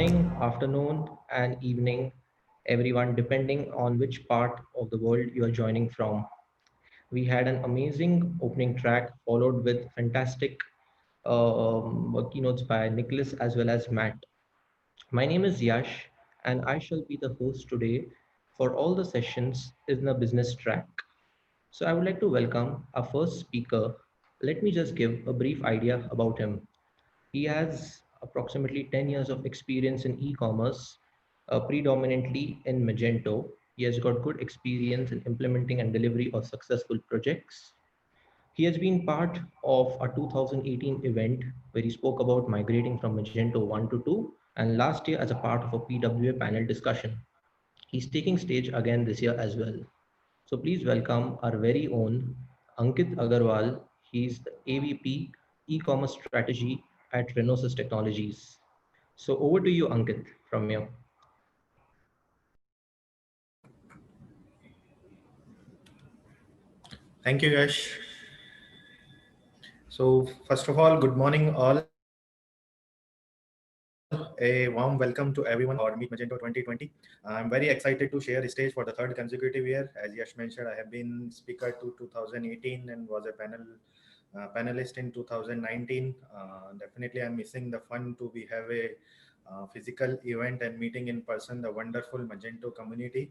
morning, afternoon, and evening, everyone, depending on which part of the world you are joining from. We had an amazing opening track, followed with fantastic keynotes by Nicholas as well as Matt. My name is Yash, and I shall be the host today for all the sessions in the business track. So, I would like to welcome our first speaker. Let me just give a brief idea about him. He has approximately 10 years of experience in e-commerce, predominantly in Magento. He has got good experience in implementing and delivery of successful projects. He has been part of a 2018 event where he spoke about migrating from Magento 1 to 2, and last year as a part of a PWA panel discussion. He's taking stage again this year as well. So please welcome our very own Ankit Agarwal. He's the AVP e-commerce strategy at Renosys Technologies. So over to you, Ankit, from here. Thank you, Yash. So, first of all, good morning, all. A warm welcome to everyone our Meet Magento 2020. I'm very excited to share the stage for the third consecutive year. As Yash mentioned, I have been speaker to 2018 and was a panelist in 2019. Definitely, I'm missing the fun to be have a physical event and meeting in person the wonderful Magento community.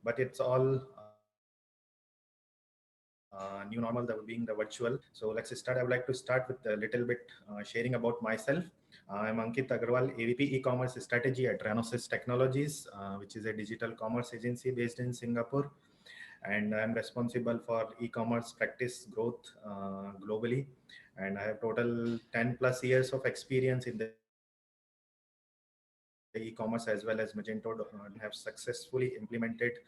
But it's all new normal, that being the virtual. So let's start. I would like to start with a little bit sharing about myself. I'm Ankit Agarwal, AVP e-commerce strategy at Renosys Technologies, which is a digital commerce agency based in Singapore. And I'm responsible for e-commerce practice growth globally. And I have total 10 plus years of experience in the e-commerce as well as Magento, have successfully implemented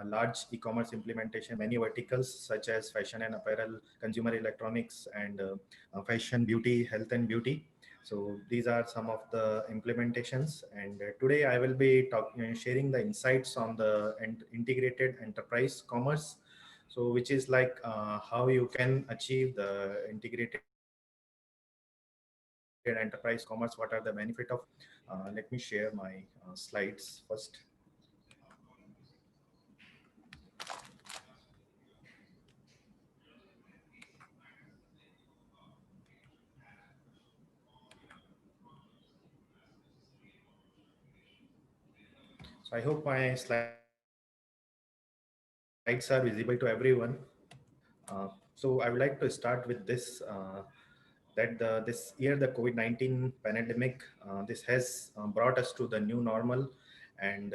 large e-commerce implementation in many verticals such as fashion and apparel, consumer electronics, and fashion, beauty, health and beauty. So these are some of the implementations, and today I will be sharing the insights on the integrated enterprise commerce. So which is like how you can achieve the integrated enterprise commerce. What are the benefit of? Let me share my slides first. So I hope my slides are visible to everyone. So I would like to start with this. This year the COVID-19 pandemic, this has brought us to the new normal, and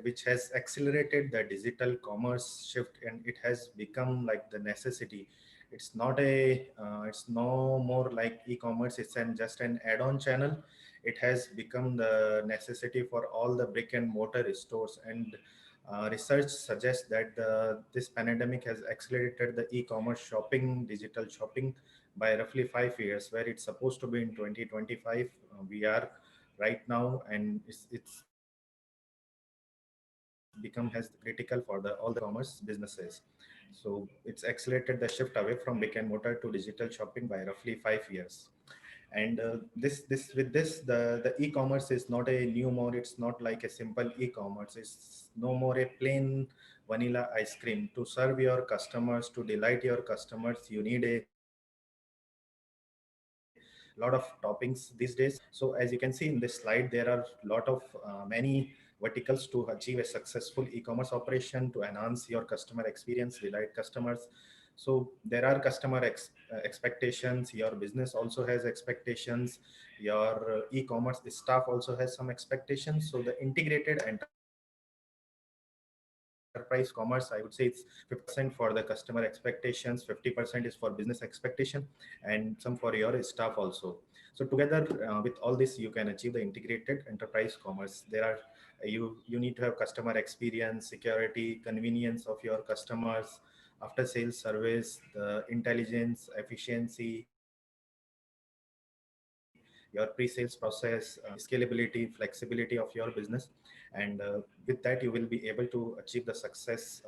which has accelerated the digital commerce shift, and it has become like the necessity. It's no more like e-commerce. It's just an add-on channel. It has become the necessity for all the brick and mortar stores, and research suggests that this pandemic has accelerated the e-commerce shopping, digital shopping, by roughly 5 years, where it's supposed to be in 2025. We are right now, and it's become has critical for the all the e-commerce businesses. So it's accelerated the shift away from brick and mortar to digital shopping by roughly 5 years. And the e-commerce is not a new more. It's not like a simple e-commerce. It's no more a plain vanilla ice cream. To serve your customers, to delight your customers, you need a lot of toppings these days. So as you can see in this slide, there are lot of many verticals to achieve a successful e-commerce operation, to enhance your customer experience, delight customers. So there are expectations. Your business also has expectations. Your e-commerce staff also has some expectations. So the integrated enterprise commerce, I would say it's 50% for the customer expectations, 50% is for business expectation, and some for your staff also. So together, with all this, you can achieve the integrated enterprise commerce. You need to have customer experience, security, convenience of your customers, after sales service, the intelligence, efficiency, your pre-sales process, scalability, flexibility of your business. And with that, you will be able to achieve the success.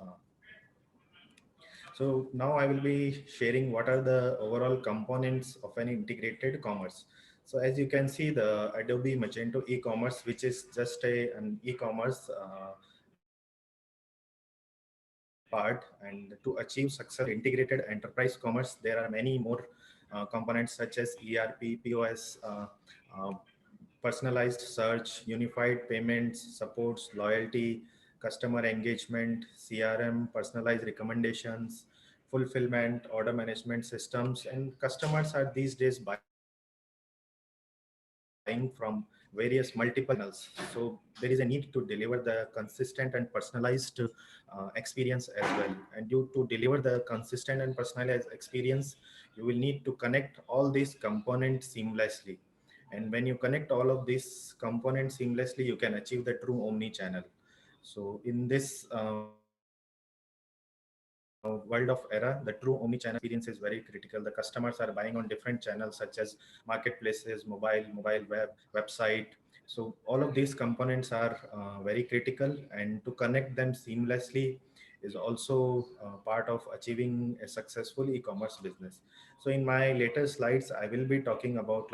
So now I will be sharing what are the overall components of an integrated commerce. So as you can see, the Adobe Magento e-commerce, which is just an e-commerce part, and to achieve success integrated enterprise commerce, there are many more components such as ERP, POS, uh, personalized search, unified payments, supports, loyalty, customer engagement, CRM, personalized recommendations, fulfillment, order management systems, and customers are these days buying from various multiple channels. So there is a need to deliver the consistent and personalized experience as well. And you to deliver the consistent and personalized experience, you will need to connect all these components seamlessly. And when you connect all of these components seamlessly, you can achieve the true omni-channel. So in this world of era, the true omni-channel experience is very critical. The customers are buying on different channels such as marketplaces, mobile web, website. So all of these components are very critical, and to connect them seamlessly is also part of achieving a successful e-commerce business. So in my later slides, I will be talking about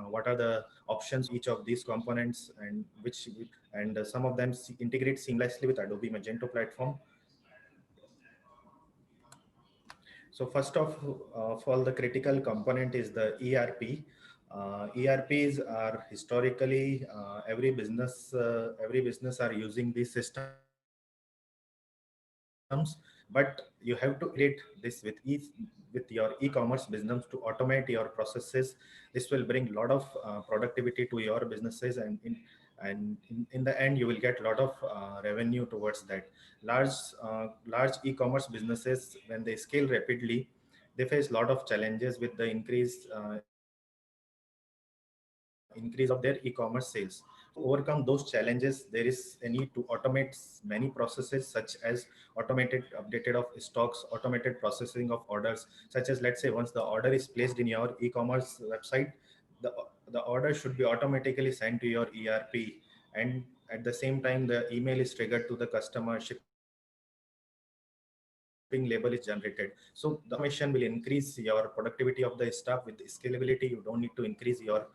what are the options of each of these components, and some of them integrate seamlessly with Adobe Magento platform. So first of all, the critical component is the ERP. ERPs are historically every business are using these systems, but you have to integrate this with your e-commerce business to automate your processes. This will bring a lot of productivity to your businesses, and in the end you will get a lot of revenue towards that. Large e-commerce businesses, when they scale rapidly, they face a lot of challenges with the increase of their e-commerce sales. So to overcome those challenges, there is a need to automate many processes, such as automated updated of stocks, automated processing of orders. Such as, let's say, once the order is placed in your e-commerce website, the the order should be automatically sent to your ERP, and at the same time the email is triggered to the customer, shipping label is generated. So the automation will increase your productivity of the staff. With scalability, you don't need to increase your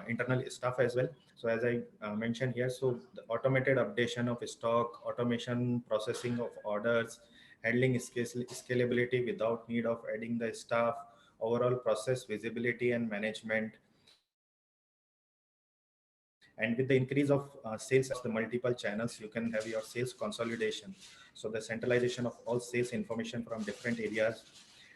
internal staff as well. So as I mentioned here, so the automated updation of stock, automation processing of orders, handling scalability without need of adding the staff, overall process visibility and management. And with the increase of sales across the multiple channels, you can have your sales consolidation. So the centralization of all sales information from different areas.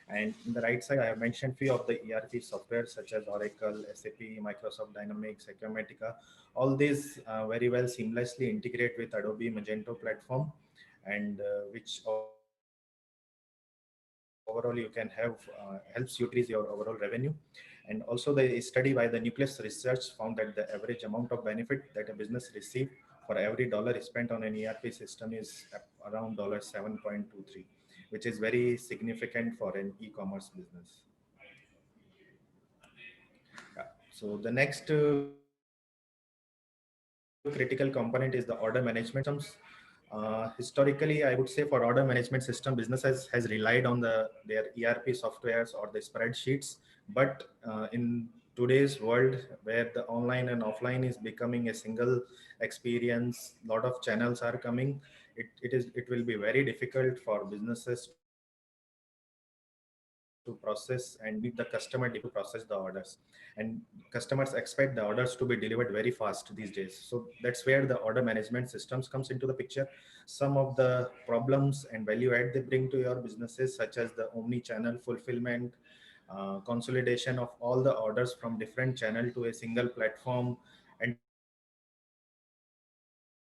And in the right side, I have mentioned few of the ERP software such as Oracle, SAP, Microsoft Dynamics, Acumatica. All these very well seamlessly integrate with Adobe Magento platform, and which overall you can have helps you increase your overall revenue. And also the study by the Nucleus Research found that the average amount of benefit that a business receive for every dollar spent on an ERP system is around $7.23, which is very significant for an e-commerce business. Yeah. So the next critical component is the order management systems. Historically, I would say for order management system, businesses has relied on their ERP softwares or the spreadsheets. But in today's world, where the online and offline is becoming a single experience, lot of channels are coming. It will be very difficult for businesses to process and meet the customer demand to process the orders. And customers expect the orders to be delivered very fast these days. So that's where the order management systems comes into the picture. Some of the problems and value add they bring to your businesses, such as the omni-channel fulfillment, consolidation of all the orders from different channel to a single platform,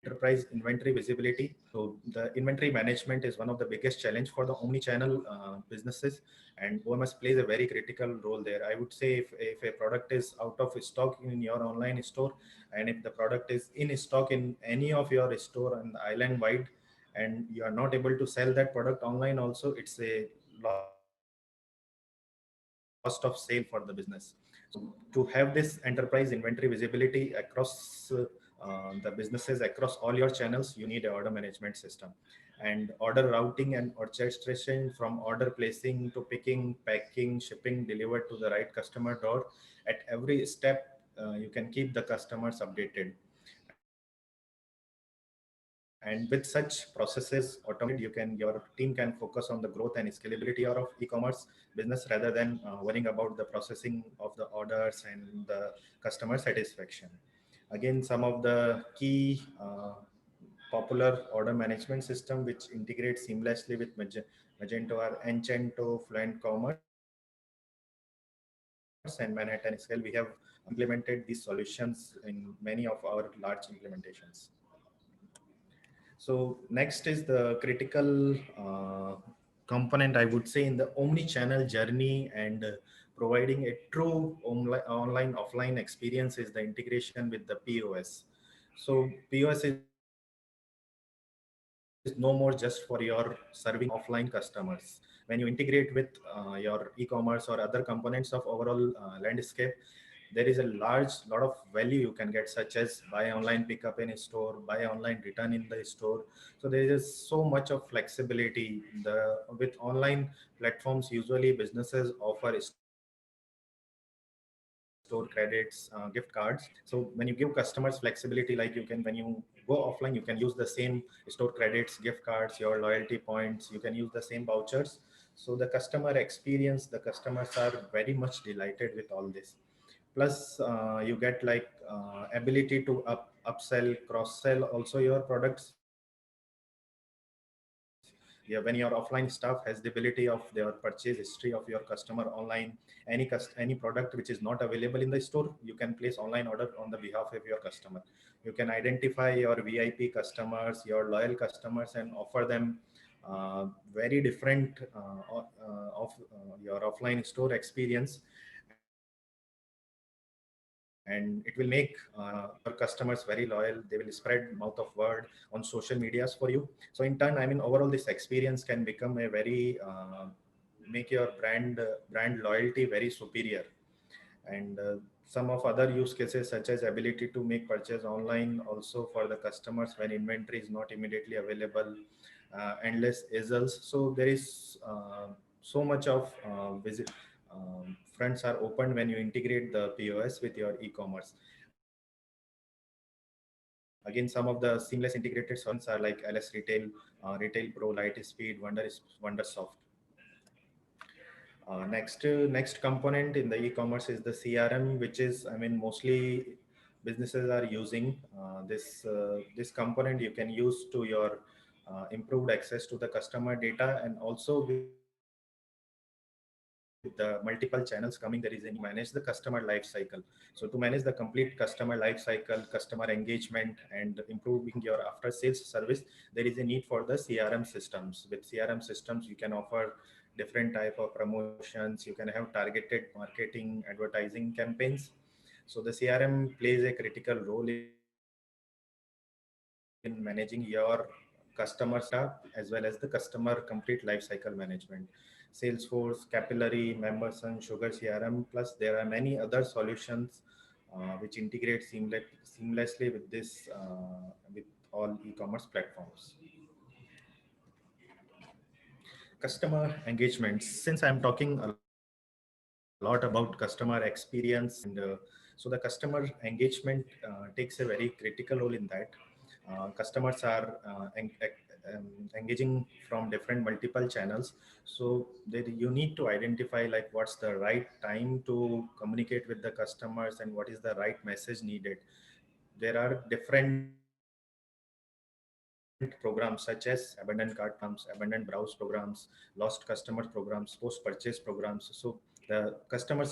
enterprise inventory visibility. So the inventory management is one of the biggest challenge for the omni-channel businesses, and OMS plays a very critical role there. I would say if a product is out of stock in your online store, and if the product is in stock in any of your store on the island wide, and you are not able to sell that product online also, it's a loss of sale for the business. So to have this enterprise inventory visibility across the businesses across all your channels, you need a order management system. and order routing and orchestration, from order placing to picking, packing, shipping, delivered to the right customer door. At every step, you can keep the customers updated. And with such processes automated, your team can focus on the growth and scalability of e-commerce business rather than worrying about the processing of the orders and the customer satisfaction. Again, some of the key popular order management system which integrates seamlessly with Magento are Enchanto, Fluent Commerce, and Manhattan SQL. We have implemented these solutions in many of our large implementations. So next is the critical component, I would say, in the omni-channel journey and providing a true online offline experience is the integration with the POS. So POS is no more just for your serving offline customers. When you integrate with your e-commerce or other components of overall landscape, there is a lot of value you can get, such as buy online, pick up in store, buy online, return in the store. So there is so much of flexibility. The with online platforms, usually businesses offer store credits, gift cards. So when you give customers flexibility, like when you go offline, you can use the same store credits, gift cards, your loyalty points, you can use the same vouchers. So the customer experience, the customers are very much delighted with all this. Plus you get like ability to upsell, cross sell also your products. Yeah, when your offline staff has the ability of their purchase history of your customer online, any any product which is not available in the store, you can place online order on the behalf of your customer. You can identify your VIP customers, your loyal customers, and offer them very different of your offline store experience. And it will make your customers very loyal. They will spread mouth of word on social medias for you. So in turn, I mean, overall this experience can become a very make your brand loyalty very superior. And some of other use cases such as ability to make purchase online also for the customers when inventory is not immediately available, endless results. So there is so much of visit fronts are open when you integrate the POS with your e-commerce. Again, some of the seamless integrated solutions are like LS Retail, Retail Pro, Lightspeed, Wondersoft. Next component in the e-commerce is the CRM, which is, I mean, mostly businesses are using this component. You can use to your improved access to the customer data, and also with the multiple channels coming, there is a need to manage the customer life cycle. So to manage the complete customer life cycle, customer engagement, and improving your after sales service, there is a need for the CRM systems. With CRM systems, you can offer different type of promotions, you can have targeted marketing, advertising campaigns. So the CRM plays a critical role in managing your customer data as well as the customer complete life cycle management. Salesforce, Capillary, Memberson, Sugar CRM, plus there are many other solutions which integrate seamlessly with this with all e-commerce platforms. Customer engagement, since I'm talking a lot about customer experience, and so the customer engagement takes a very critical role in that. Customers are engaging from different multiple channels. So that you need to identify like what's the right time to communicate with the customers and what is the right message needed. There are different programs such as abandoned cart programs, abandoned browse programs, lost customer programs, post purchase programs. So the customer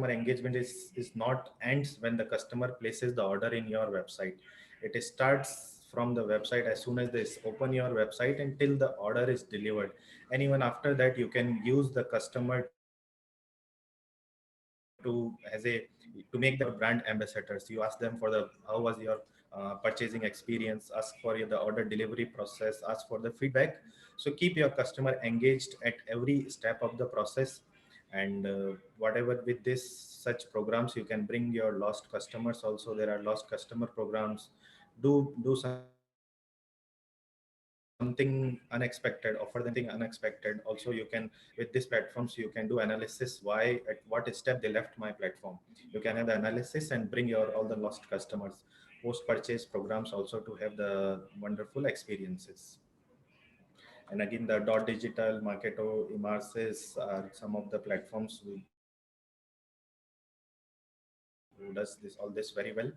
engagement is not ends when the customer places the order in your website. It starts from the website as soon as they open your website until the order is delivered. And even after that, you can use the customer to make them your brand ambassadors. You ask them for the how was your purchasing experience, ask for the order delivery process, ask for the feedback. So keep your customer engaged at every step of the process. And whatever with this such programs, you can bring your lost customers also. There are lost customer programs. Do some sort of promotions, something unexpected, offer them something unexpected. Also, you can, with these platforms, you can do analysis why, at what step they left my platform. You can have the analysis and bring your all the lost customers. Post purchase programs also to have the wonderful experiences. And again, the dot digital, Marketo, Emarsys are some of the platforms who does this all this very well.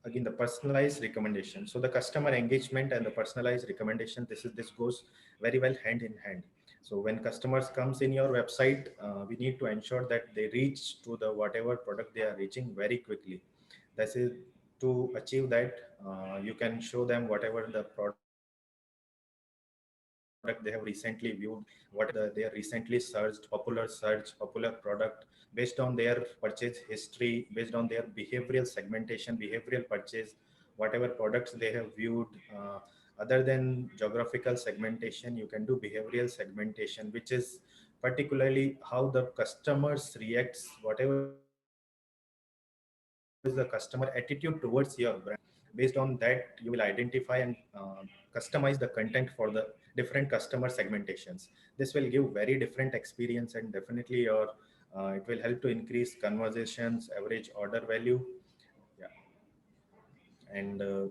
Again, the personalized recommendation, so the customer engagement and the personalized recommendation, this goes very well hand in hand. So when customers comes in your website, we need to ensure that they reach to the whatever product they are reaching very quickly. This is to achieve that, you can show them whatever the product they have recently viewed, whatever they have recently searched, popular search, popular product, based on their purchase history, based on their behavioral segmentation, behavioral purchase, whatever products they have viewed. Other than geographical segmentation, you can do behavioral segmentation, which is particularly how the customers reacts, whatever is the customer attitude towards your brand. Based on that, you will identify and customize the content for the different customer segmentations. This will give very different experience, and definitely your it will help to increase conversations, average order value. Yeah. And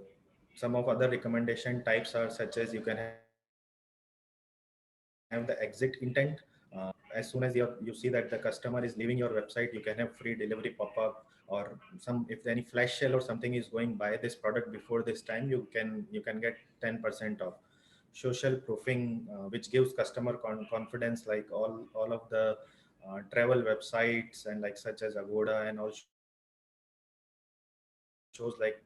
some of other recommendation types are such as you can have the exit intent. As soon as you see that the customer is leaving your website, you can have free delivery pop-up, or some, if any flash sale or something is going by this product before this time, you can get 10% off. Social proofing, which gives customer confidence, like all of the travel websites and like such as Agoda and all shows, like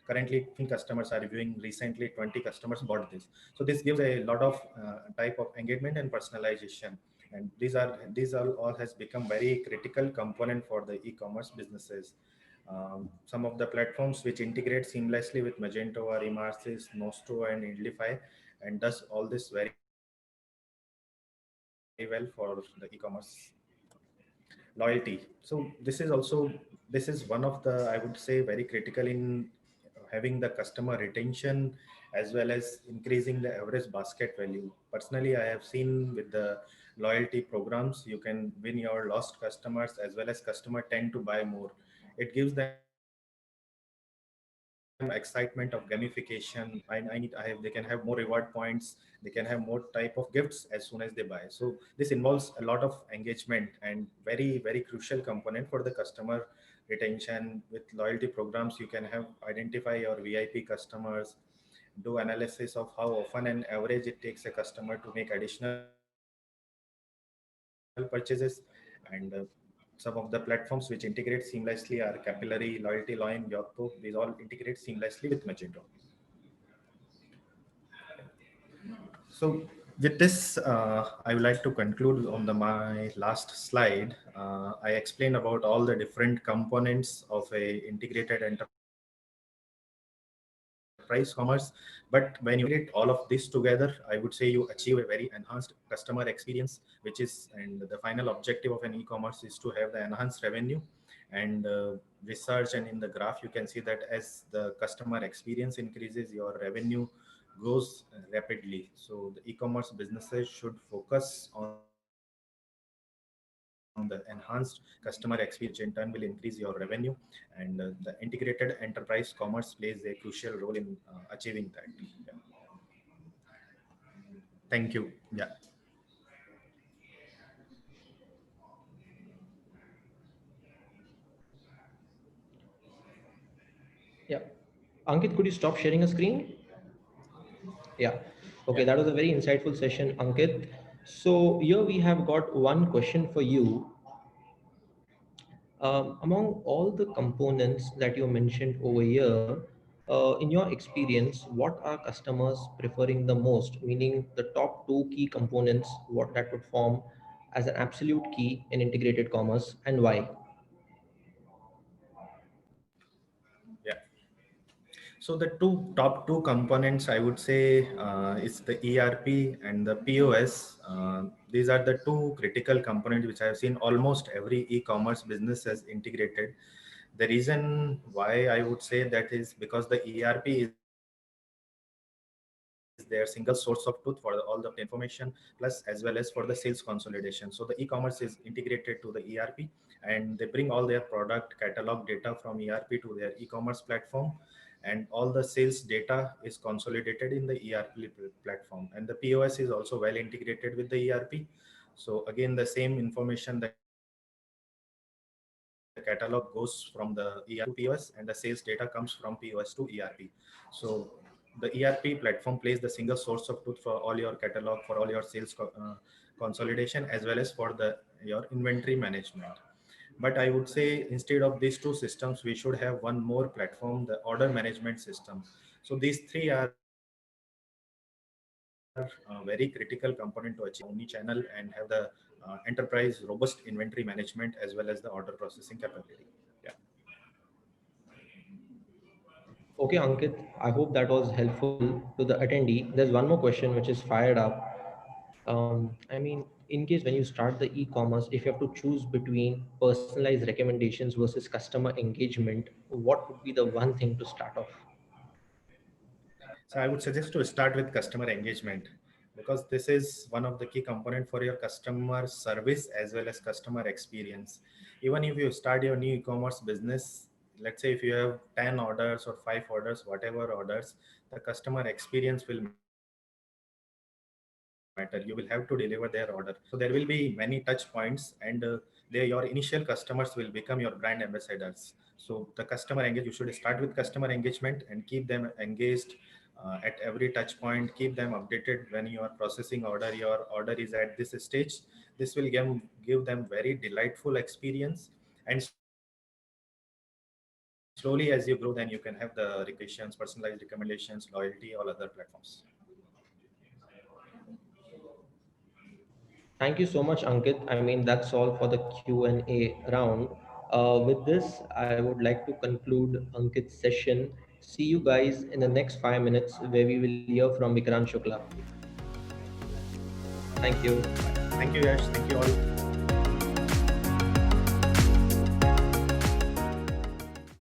currently 15 customers are reviewing recently, 20 customers bought this. So this gives a lot of type of engagement and personalization. And these all has become very critical component for the e-commerce businesses. Some of the platforms which integrate seamlessly with Magento are Emarsys, Nosto, and Indlify, and does all this very well for the e-commerce loyalty. So this is one of the, I would say, very critical in having the customer retention, as well as increasing the average basket value. Personally, I have seen with the loyalty programs, you can win your lost customers, as well as customer tend to buy more. It gives them excitement of gamification. They can have more reward points, they can have more type of gifts as soon as they buy. So this involves a lot of engagement and very crucial component for the customer retention. With loyalty programs, you can have identify your VIP customers, do analysis of how often and average it takes a customer to make additional purchases. And some of the platforms which integrate seamlessly are Capillary, Loyalty Line, Yotpo. These all integrate seamlessly with Magento. So with this, I would like to conclude on my last slide. I explained about all the different components of a integrated enterprise commerce. But when you integrate all of this together, I would say you achieve a very enhanced customer experience, which is, and the final objective of an e-commerce is to have the enhanced revenue. And research, and in the graph you can see that as the customer experience increases, your revenue grows rapidly. So the e-commerce businesses should focus on the enhanced customer experience, which in turn will increase your revenue. And the integrated enterprise commerce plays a crucial role in achieving that. Yeah. Thank you. Yeah. Yeah. Ankit, could you stop sharing a screen? Yeah. Okay, that was a very insightful session, Ankit. So here we have got one question for you. Among all the components that you mentioned over here, in your experience, what are customers preferring the most? Meaning the top two key components, what that would form as an absolute key in integrated commerce, and why? Yeah. So the top two components, I would say, is the ERP and the POS. These are the two critical components which I have seen almost every e-commerce business has integrated. The reason why I would say that is because the ERP is the main system their single source of truth for all the information, plus as well as for the sales consolidation. So the e-commerce is integrated to the ERP, and they bring all their product catalog data from ERP to their e-commerce platform, and all the sales data is consolidated in the ERP platform, and the POS is also well integrated with the ERP. So again, the same information, the catalog goes from the ERP to POS, and the sales data comes from POS to ERP. So the ERP platform plays the single source of truth for all your catalog, for all your sales consolidation, as well as for the your inventory management. But I would say instead of these two systems, we should have one more platform, the order management system. So these three are very critical component to achieve omni-channel and have the enterprise robust inventory management as well as the order processing capability. Yeah. Okay, Ankit, I hope that was helpful to the attendee. There's one more question which is fired up. I mean, in case when you start the e-commerce, if you have to choose between personalized recommendations versus customer engagement, what would be the one thing to start off? So I would suggest to start with customer engagement, because this is one of the key component for your customer service as well as customer experience. Even if you start your new e-commerce business, let's say if you have 10 orders or 5 orders, whatever orders, the customer experience will matter. You will have to deliver their order. So there will be many touch points, and your initial customers will become your brand ambassadors. So the customer engagement, you should start with customer engagement and keep them engaged at every touch point. Keep them updated when you are processing order, your order is at this stage. This will give them very delightful experience. And slowly as you grow, then you can have the recommendations, personalized recommendations, loyalty, all other platforms. Thank you so much, Ankit. I mean, that's all for the Q&A round. With this, I would like to conclude Ankit's session. See you guys in the next 5 minutes where we will hear from Vikrant Shukla. Thank you. Thank you, Yash. Thank you all.